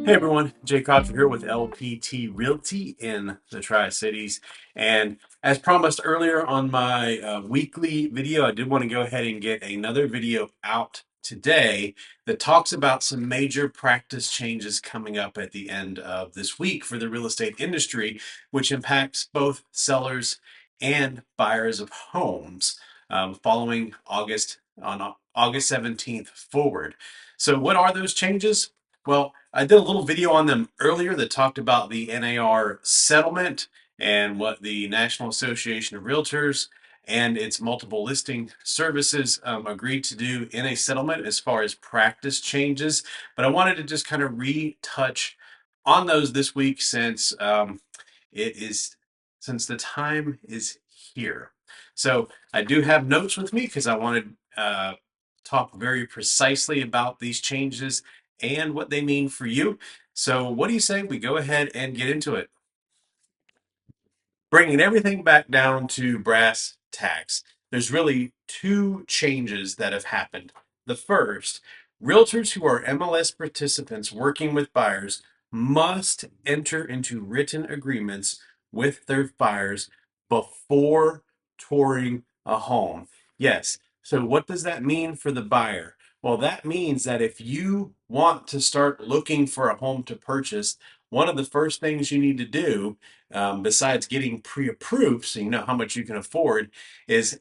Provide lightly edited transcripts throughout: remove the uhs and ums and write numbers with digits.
Hey everyone, Jay Cotter here with LPT Realty in the Tri-Cities. And as promised earlier on my weekly video, I did want to go ahead and get another video out today that talks about some major practice changes coming up at the end of this week for the real estate industry, which impacts both sellers and buyers of homes following August 17th forward. So what are those changes? Well, I did a little video on them earlier that talked about the NAR settlement and what the National Association of Realtors and its multiple listing services agreed to do in a settlement as far as practice changes. But I wanted to just kind of retouch on those this week it is since the time is here. So I do have notes with me because I wanted talk very precisely about these changes and what they mean for you. So, what do you say we go ahead and get into it? Bringing everything back down to brass tacks, there's really two changes that have happened. The first, realtors who are MLS participants working with buyers must enter into written agreements with their buyers before touring a home. Yes. So, what does that mean for the buyer? Well, that means that if you want to start looking for a home to purchase, one of the first things you need to do, besides getting pre-approved so you know how much you can afford, is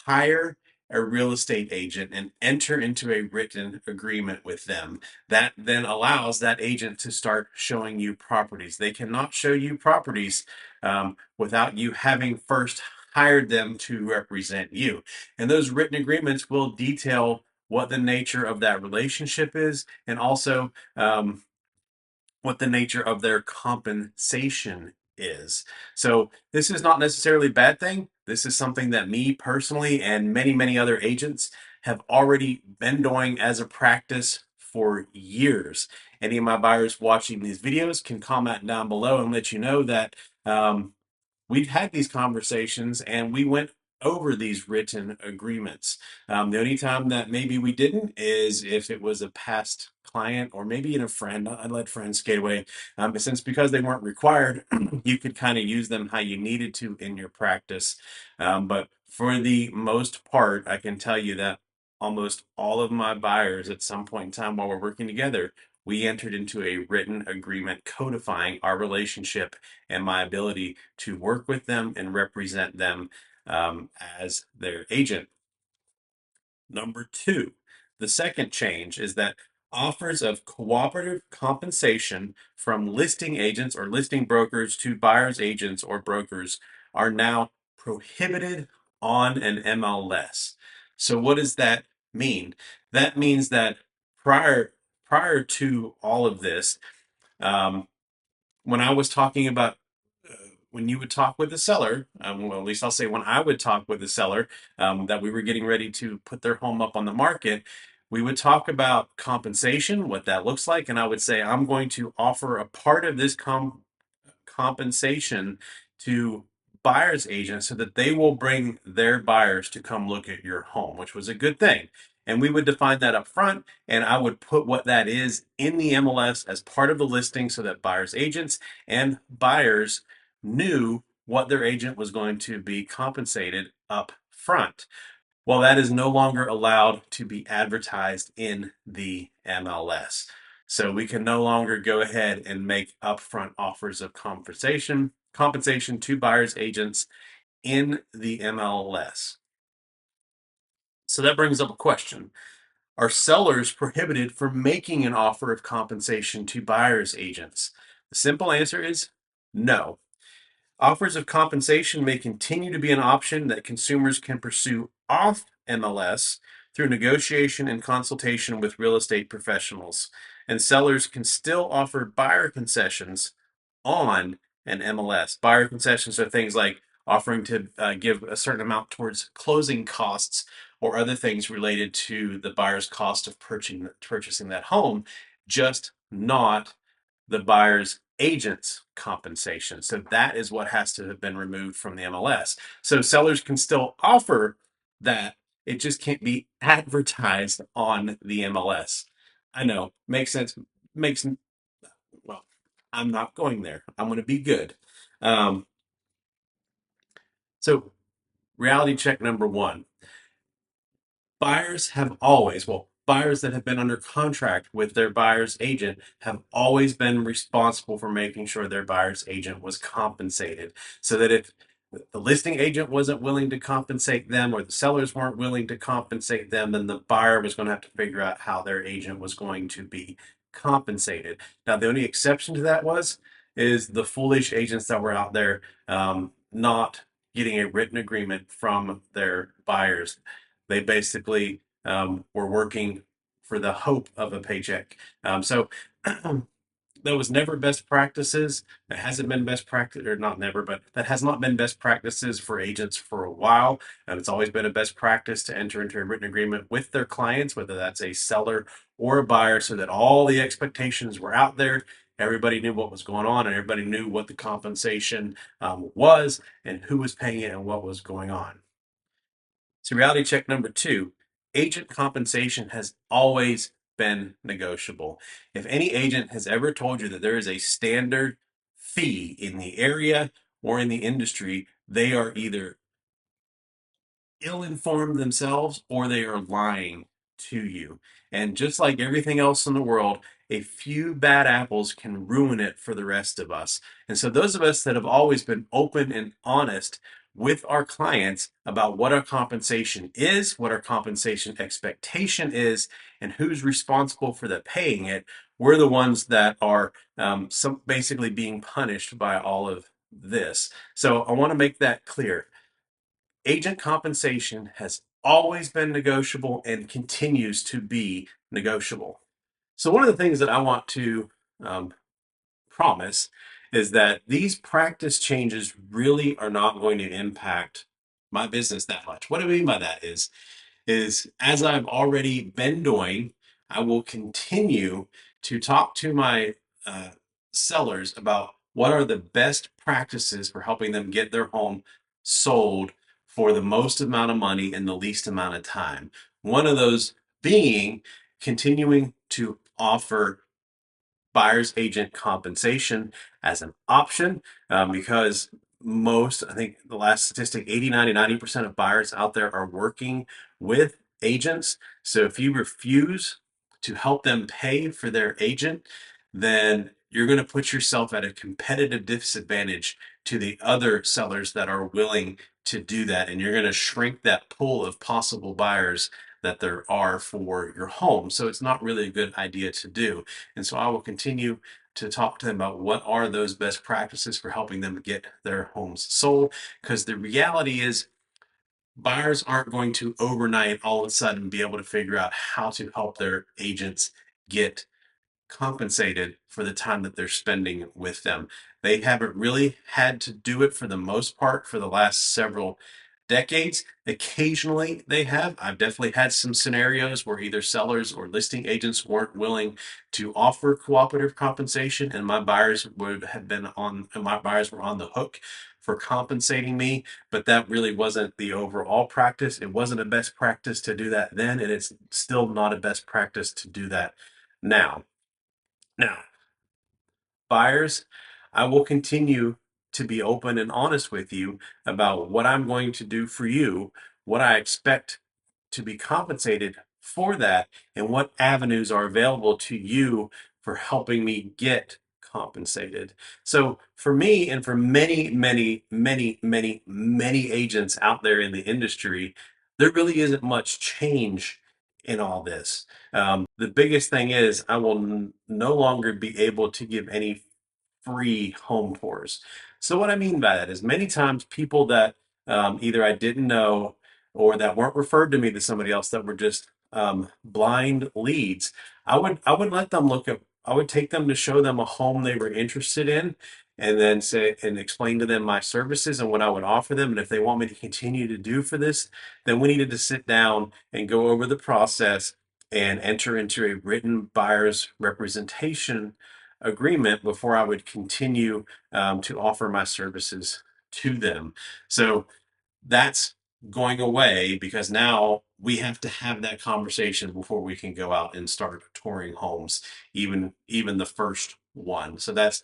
hire a real estate agent and enter into a written agreement with them. That then allows that agent to start showing you properties. They cannot show you properties without you having first hired them to represent you. And those written agreements will detail what the nature of that relationship is, and also what the nature of their compensation is. So this is not necessarily a bad thing. This is something that me personally and many, many other agents have already been doing as a practice for years. Any of my buyers watching these videos can comment down below and let you know that we've had these conversations and we went over these written agreements. The only time that maybe we didn't is if it was a past client or maybe in a friend. I let friends skate away. But since because they weren't required, you could kind of use them how you needed to in your practice. But for the most part, I can tell you that almost all of my buyers at some point in time while we're working together, we entered into a written agreement codifying our relationship and my ability to work with them and represent them as their agent. Number two, the second change is that offers of cooperative compensation from listing agents or listing brokers to buyers agents or brokers are now prohibited on an MLS. So what does that mean? That means that prior to all of this, um, when I was talking about when you would talk with the seller, well, at least I'll say when I would talk with the seller, that we were getting ready to put their home up on the market, we would talk about compensation, what that looks like, and I would say I'm going to offer a part of this compensation to buyer's agents so that they will bring their buyers to come look at your home, which was a good thing. And we would define that up front, and I would put what that is in the MLS as part of the listing so that buyer's agents and buyers knew what their agent was going to be compensated up front. Well, that is no longer allowed to be advertised in the MLS. So we can no longer go ahead and make upfront offers of compensation to buyers agents in the MLS. So that brings up a question. Are sellers prohibited from making an offer of compensation to buyers agents? The simple answer is no. Offers of compensation may continue to be an option that consumers can pursue off MLS through negotiation and consultation with real estate professionals. And sellers can still offer buyer concessions on an MLS. Buyer concessions are things like offering to give a certain amount towards closing costs or other things related to the buyer's cost of purchasing that home, just not the buyer's agent's compensation. So that is what has to have been removed from the MLS. So sellers can still offer that. It just can't be advertised on the MLS. I know, makes sense. Makes I'm not going there. I'm going to be good. Um, so, reality check number one, buyers that have been under contract with their buyer's agent have always been responsible for making sure their buyer's agent was compensated. So that if the listing agent wasn't willing to compensate them or the sellers weren't willing to compensate them, then the buyer was going to have to figure out how their agent was going to be compensated. Now, the only exception to that is the foolish agents that were out there not getting a written agreement from their buyers. They basically were working for the hope of a paycheck. So that was never best practices. That hasn't been best practice, or not never, but that has not been best practices for agents for a while. And it's always been a best practice to enter into a written agreement with their clients, whether that's a seller or a buyer, so that all the expectations were out there. Everybody knew what was going on, and everybody knew what the compensation was, and who was paying it, and what was going on. So, reality check number two, agent compensation has always been negotiable. If any agent has ever told you that there is a standard fee in the area or in the industry, they are either ill-informed themselves or they are lying to you. And just like everything else in the world, a few bad apples can ruin it for the rest of us. And so those of us that have always been open and honest with our clients about what our compensation is, what our compensation expectation is, and who's responsible for the paying it, we're the ones that are basically being punished by all of this. So I want to make that clear. Agent compensation has always been negotiable and continues to be negotiable. So, one of the things that I want to um, promise is that these practice changes really are not going to impact my business that much. What I mean by that is as I've already been doing, I will continue to talk to my uh, sellers about what are the best practices for helping them get their home sold for the most amount of money in the least amount of time. One of those being continuing to offer buyer's agent compensation as an option because I think the last statistic, 80, 90, 90% of buyers out there are working with agents. So if you refuse to help them pay for their agent, then you're going to put yourself at a competitive disadvantage to the other sellers that are willing to do that. And you're going to shrink that pool of possible buyers that there are for your home. So it's not really a good idea to do. And so I will continue to talk to them about what are those best practices for helping them get their homes sold. Because the reality is, buyers aren't going to overnight all of a sudden be able to figure out how to help their agents get compensated for the time that they're spending with them. They haven't really had to do it for the most part for the last several decades. Occasionally they have. I've definitely had some scenarios where either sellers or listing agents weren't willing to offer cooperative compensation, and my buyers were on the hook for compensating me, but that really wasn't the overall practice. It wasn't a best practice to do that then, and it's still not a best practice to do that now. Now, buyers, I will continue to be open and honest with you about what I'm going to do for you, what I expect to be compensated for that, and what avenues are available to you for helping me get compensated. So, for me and for many, many, many, many, many agents out there in the industry, there really isn't much change in all this. The biggest thing is I will no longer be able to give any free home tours. So what I mean by that is many times people that either I didn't know or that weren't referred to me to somebody else that were just blind leads, I would let them look at. I would take them to show them a home they were interested in, and then say and explain to them my services and what I would offer them. And if they want me to continue to do for this, then we needed to sit down and go over the process and enter into a written buyer's representation agreement before I would continue to offer my services to them. So that's going away because now we have to have that conversation before we can go out and start touring homes, even the first one. So that's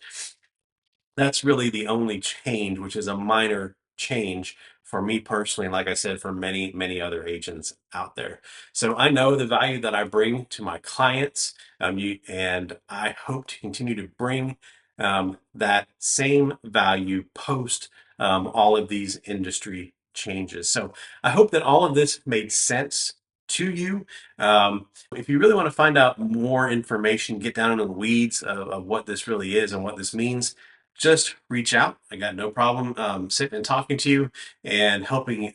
really the only change, which is a minor change for me personally, and like I said, for many, many other agents out there. So I know the value that I bring to my clients, and I hope to continue to bring that same value post all of these industry changes. So I hope that all of this made sense to you. If you really want to find out more information, get down into the weeds of what this really is and what this means, just reach out. I got no problem sitting and talking to you and helping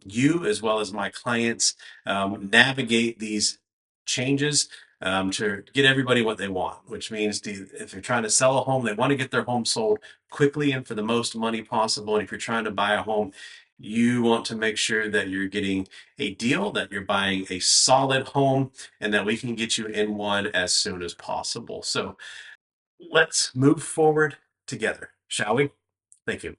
you as well as my clients navigate these changes to get everybody what they want, which means if you're trying to sell a home, they want to get their home sold quickly and for the most money possible. And if you're trying to buy a home, you want to make sure that you're getting a deal, that you're buying a solid home, and that we can get you in one as soon as possible. So let's move forward together, shall we? Thank you.